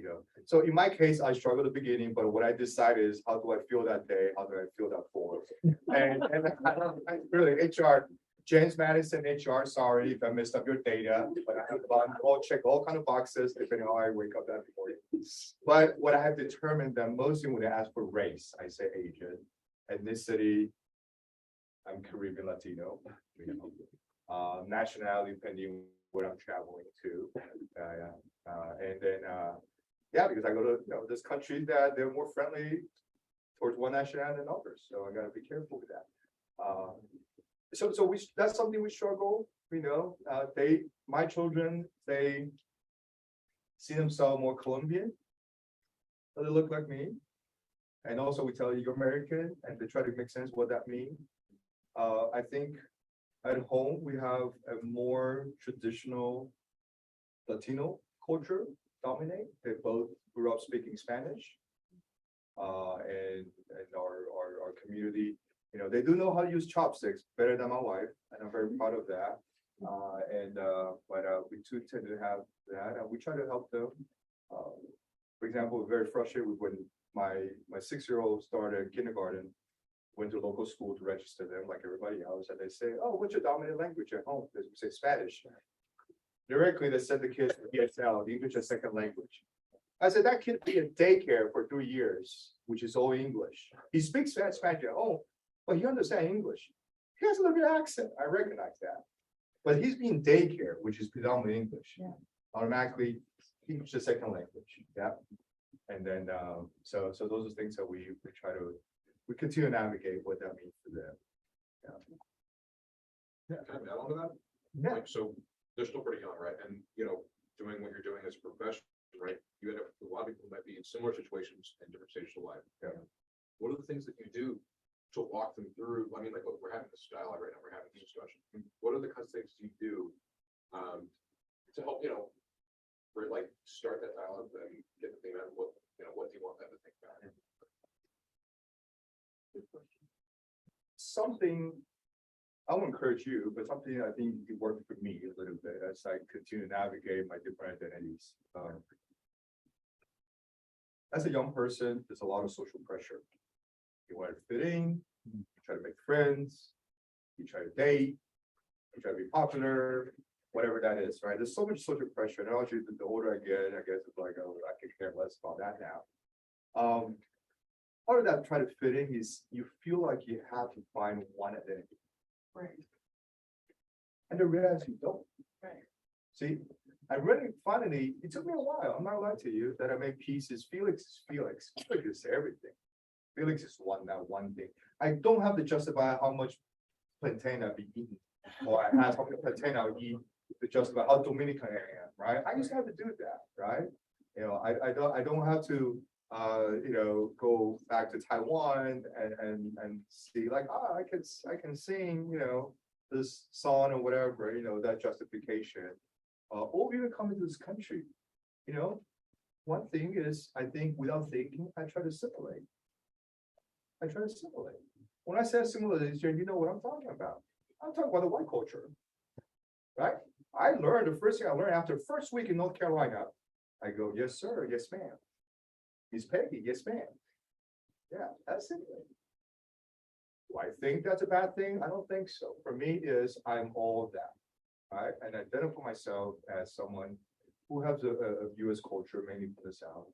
So in my case, I struggled at the beginning, but what I decided is, how do I feel that day? How do I feel that form? And I really, HR, James Madison, HR, sorry if I messed up your data, but I have all check all kind of boxes, depending on how I wake up that morning. But what I have determined that mostly when they ask for race, I say Asian, ethnicity, I'm Caribbean Latino, nationality, depending where I'm traveling to, and then because I go to this country that they're more friendly towards one nationality than others, so I gotta be careful with that. So that's something we struggle. My children, they see themselves more Colombian, but they look like me, and also we tell you you're American, and they try to make sense what that means. I think at home, we have a more traditional Latino culture dominate. They both grew up speaking Spanish. And our community, they do know how to use chopsticks better than my wife, and I'm very proud of that. But we too tend to have that, and we try to help them. For example, we're very frustrated with when my 6-year-old started kindergarten. Went to local school to register them like everybody else, and they say, "Oh, what's your dominant language at home?" They say Spanish. Directly, they send the kids to ESL, the English as second language. I said, that kid be in daycare for 3 years, which is all English. He speaks Spanish at home, but he understands English. He has a little bit of accent. I recognize that. But he's being daycare, which is predominantly English. Yeah. Automatically, English is second language. Yeah. And then, so those are things that we try to. We continue to navigate what that means for them. Can I add on to that? Yeah. Like, so they're still pretty young, right? And, doing what you're doing as a professional, right? You end up, a lot of people might be in similar situations in different stages of life. Yeah. What are the things that you do to walk them through? I mean, like, we're having this dialogue right now, we're having this discussion. What are the kinds of things you do to help, start that dialogue and get the thing out of what do you want them to think about? Something I will encourage you, but something I think it worked for me a little bit as I continue to navigate my different identities. As a young person, there's a lot of social pressure. You want to fit in, you try to make friends, you try to date, you try to be popular, whatever that is, right? There's so much social pressure, and actually, the older I get, I guess it's like, oh, I could care less about that now. Part of that try to fit in is you feel like you have to find one identity. Right. And the reality you don't. Right. See, I really finally, it took me a while, I'm not lying to you, that I made pieces. Felix is Felix. Felix is everything. Felix is that one thing. I don't have to justify how much plantain I've been eating, or I have how much plantain I'll eat to justify how Dominican I am, right? I used to have to do that, right? You know, I don't have to you know, go back to Taiwan and see like, I can sing, you know, this song or whatever, you know, that justification. Or even come into this country, you know, one thing is, I think without thinking, I try to assimilate. When I say assimilation, you know what I'm talking about. I'm talking about the white culture, right? I learned, the first thing I learned after first week in North Carolina, I go, yes, sir, yes, ma'am. Miss Peggy, yes, ma'am. Yeah, that's it. Do I think that's a bad thing? I don't think so. For me is I'm all of that. Right, and identify myself as someone who has a US culture, mainly from the South.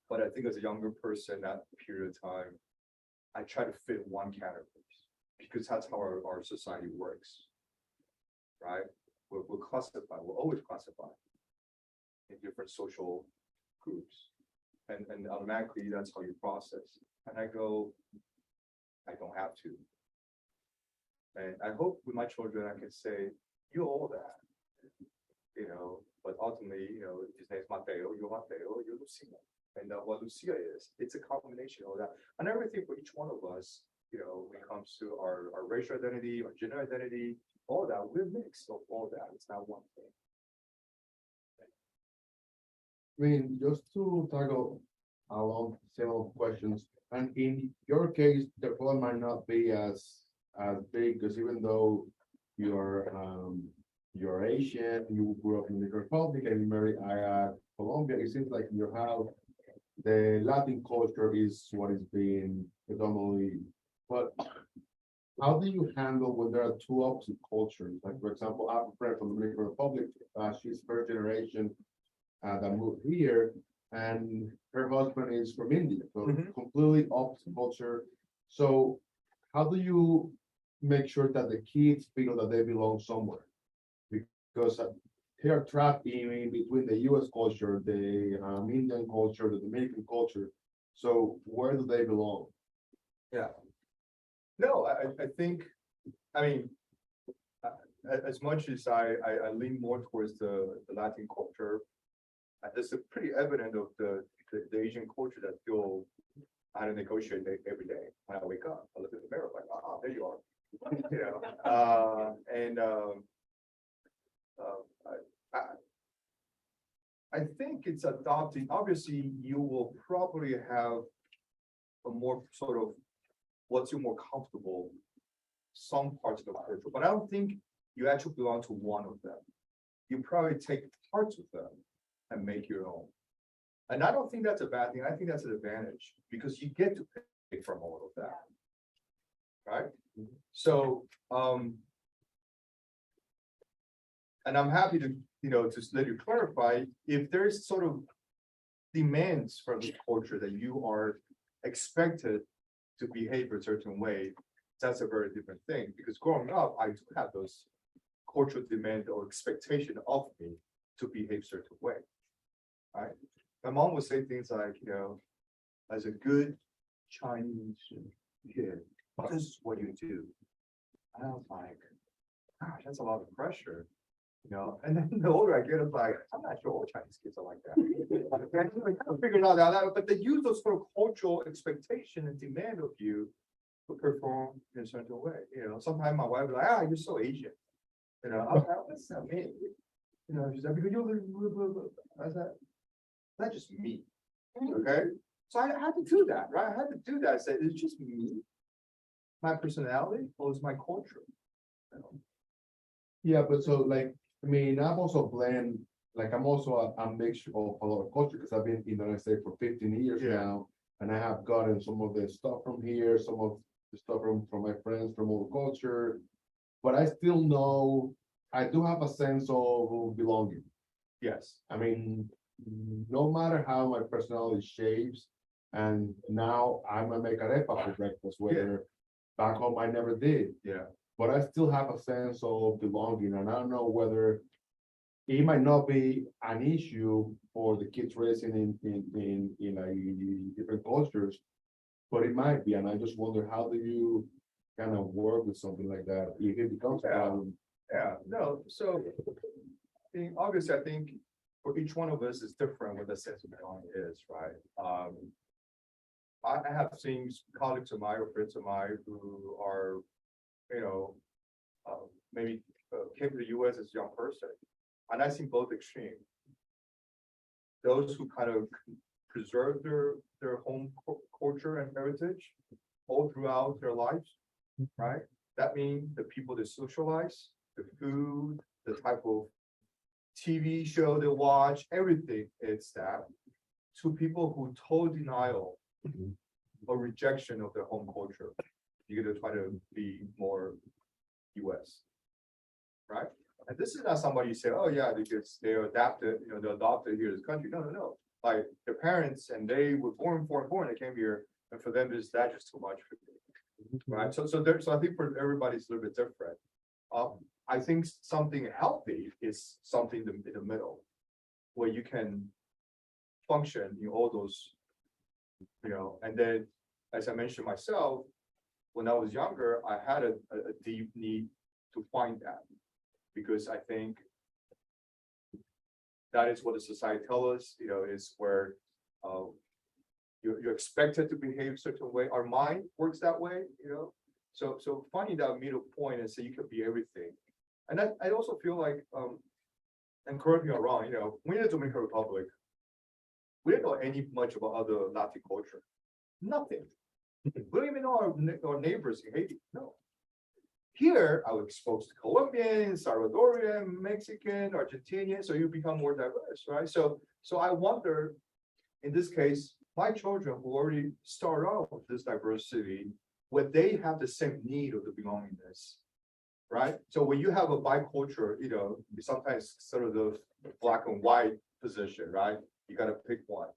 But I think as a younger person, that period of time, I try to fit one category because that's how our society works. Right? We're classified, we're always classified in different social groups. And automatically that's how you process. And I go, I don't have to. And I hope with my children, I can say, you're all that, you know, but ultimately, you know, his name's Mateo, you're Lucia. And what Lucia is, it's a combination of that. And everything for each one of us, you know, when it comes to our racial identity, our gender identity, all that, we're mixed of all that. It's not one thing. I mean, just to tackle along several questions, and in your case, the problem might not be as big, because even though you're Asian, you grew up in the Republic and you married Colombia, it seems like you have the Latin culture is what is being predominantly. But how do you handle when there are two opposite cultures? Like, for example, I have a friend from the Dominican Republic. She's first generation that moved here, and her husband is from India, so completely opposite culture. So how do you make sure that the kids feel that they belong somewhere? Because they are trapped in between the US culture, the Indian culture, the Dominican culture. So where do they belong? Yeah. No, I think, I mean, as much as I lean more towards the Latin culture, it's pretty evident of the Asian culture that still I had to negotiate every day when I wake up. I look at the mirror like, there you are. You know, I think it's adopting. Obviously, you will probably have a more sort of what's you more comfortable, some parts of the culture, but I don't think you actually belong to one of them. You probably take parts of them and make your own. And I don't think that's a bad thing. I think that's an advantage because you get to pick from all of that. Right? So, and I'm happy to, you know, to let you clarify if there's sort of demands from the culture that you are expected to behave a certain way, that's a very different thing. Because growing up, I do have those cultural demand or expectation of me to behave a certain way. Right? My mom would say things like, you know, as a good Chinese kid, this is what you do. And I was like, gosh, that's a lot of pressure. You know, and then the older I get, I'm like, I'm not sure all Chinese kids are like that. I figured out that, but they use those sort of cultural expectation and demand of you to perform in a certain way. You know, sometimes my wife is like, you're so Asian. You know, I'm like, what's that mean? You know, she's like, because you're I said, not just me. Okay. So I had to do that, right? I had to do that. I said, it's just me, my personality, or is my culture? You know? Yeah, but so like, I mean, I'm also blend, like I'm also a mixture of a lot of culture because I've been in the United States for 15 years now, and I have gotten some of the stuff from here, some of the stuff from my friends from all culture, but I still know, I do have a sense of belonging. Yes, I mean, no matter how my personality shapes, and now I'm a make arepa for breakfast, whether back home I never did, yeah, but I still have a sense of belonging, and I don't know whether it might not be an issue for the kids raising in different cultures, but it might be, and I just wonder, how do you kind of work with something like that if it becomes a Yeah. problem? yeah, no, so. Obviously, I think for each one of us is different what the sense of belonging is, right? I have seen colleagues of mine or friends of mine who are, you know, maybe came to the US as a young person, and I've seen both extremes. Those who kind of preserve their home culture and heritage all throughout their lives, right? That means the people they socialize, the food, the type of TV show they watch, everything, it's that. To people who total denial or rejection of their home culture, you're gonna try to be more US, right? And this is not somebody you say, oh yeah, because they're adapted, they adopted here to this country. No, no, no. Like their parents and they were born, they came here, and for them that's just too much for them, right? So I think for everybody it's a little bit different. I think something healthy is something in the middle, where you can function in all those, and then, as I mentioned myself, when I was younger, I had a deep need to find that, because I think that is what the society tells us, is where you're expected to behave a certain way. Our mind works that way, So finding that middle point and say you can be everything. And I also feel like, and correct me if I'm wrong, when in the Dominican Republic, we didn't know much about other Latin culture. Nothing. We don't even know our neighbors in Haiti. No. Here, I was exposed to Colombian, Salvadorian, Mexican, Argentinian, so you become more diverse, right? So I wonder, in this case, my children who already start out with this diversity, would they have the same need of the belongingness? Right? So when you have a biculture, sometimes sort of the black and white position, right? You got to pick one.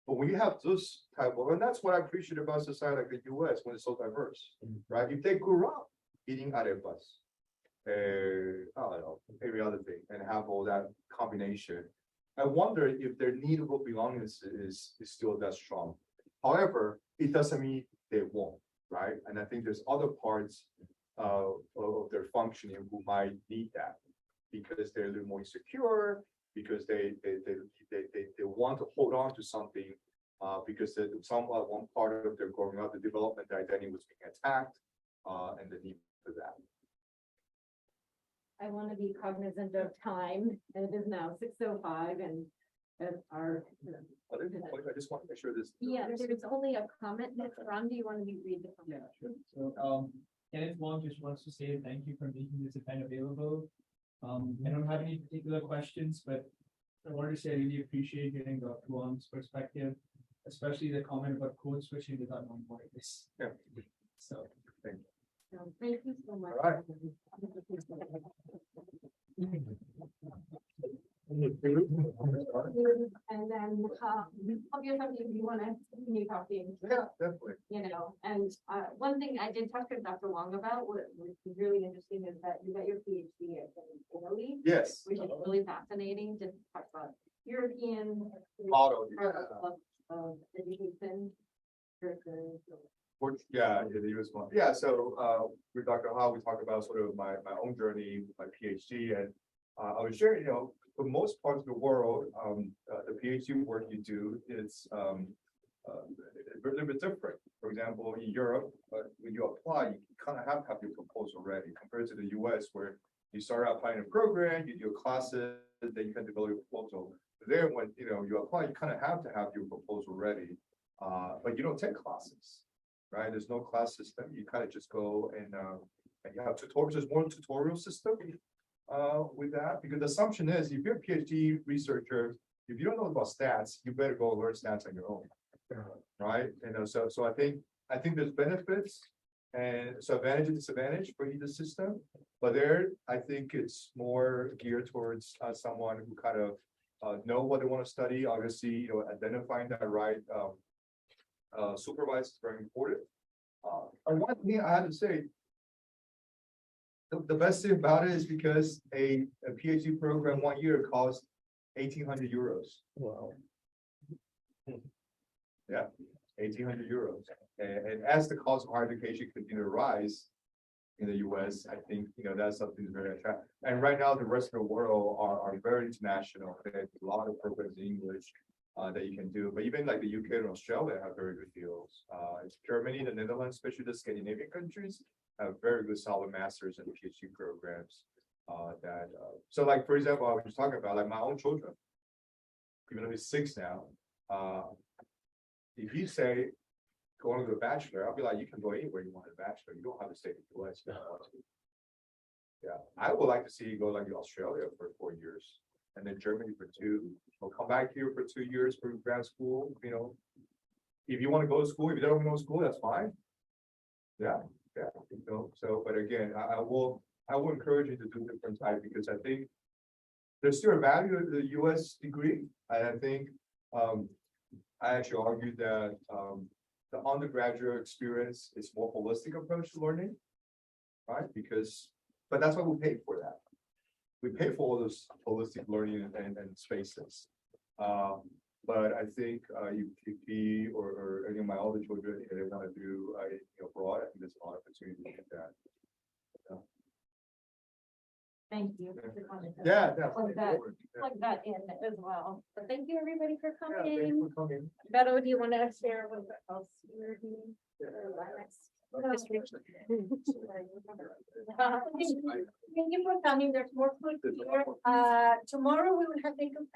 But when you have this type of, and that's what I appreciate about society like the US when it's so diverse, right? If they grew up eating arepas, I don't know, every other thing, and have all that combination, I wonder if their need of belongingness is still that strong. However, it doesn't mean they won't, right? And I think there's other parts of their functioning who might need that, because they're a little more insecure, because they want to hold on to something, because one part of their growing up, the development, the identity was being attacked, and the need for that. I want to be cognizant of time, and it is now 6:05, and our. I just want to make sure this. Yeah, there's only a comment. Ron, do you want to read the comment? Yeah, sure. So, Kenneth Wang just wants to say thank you for making this event available. I don't have any particular questions, but I wanted to say I really appreciate getting Dr. Wang's perspective, especially the comment about code switching without knowing what it is. Yeah. So, Thank you so much. All right. And then, obviously, if you want to continue talking, Yeah, definitely. and one thing I did talk to Dr. Wang about, what was really interesting is that you got your PhD in Italy, Yes. which is really fascinating, just to talk about European Model. of education versus. Yeah, the US one. Yeah, so with Dr. Ha, we talked about sort of my own journey with my PhD, and I was sharing, for most parts of the world, the PhD work you do is a little bit different. For example, in Europe, when you apply, you kind of have to have your proposal ready compared to the US, where you start out applying a program, you do classes, then you can develop your proposal. There, when you apply, you kind of have to have your proposal ready, but you don't take classes, right? There's no class system. You kind of just go and you have tutorials. There's more tutorial system with that, because the assumption is if you're a PhD researcher, if you don't know about stats, you better go learn stats on your own, right? So I think there's benefits And so advantage and disadvantage for either system, but there, I think it's more geared towards someone who kind of know what they want to study. Obviously, identifying that right supervisor is very important. And one thing I have to say, the best thing about it is because a PhD program 1 year costs 1,800 euros. Wow. Yeah, 1,800 euros. And as the cost of higher education continue to rise in the US, I think, that's something that's very attractive. And right now, the rest of the world are very international. There's a lot of programs in English that you can do, but even like the UK and Australia have very good deals. Germany, the Netherlands, especially the Scandinavian countries, have very good solid masters and PhD programs. So like, for example, I was just talking about like my own children, even though he's 6 now, if you say, going to the bachelor, I'll be like, you can go anywhere you want a bachelor. You don't have to stay in the US. if you don't want to. Yeah, I would like to see you go like to Australia for 4 years and then Germany for 2. Or come back here for 2 years for grad school. If you want to go to school, if you don't want to go to school, that's fine. Yeah. So, but again, I will encourage you to do different type because I think there's still a value of the US degree. And I think I actually argued that the undergraduate experience is more holistic approach to learning, right? But that's why we pay for that. We pay for all those holistic learning and spaces. But I think if he or any of my other children, if they want to do abroad, I think there's a lot of opportunity to get that. Thank you. for the comment. Yeah. Plug that in as well. But thank you, everybody, for Thank coming. you for coming. Beto, do you want to share what else you're doing? Thank you for coming. There's more food here. Tomorrow we will have income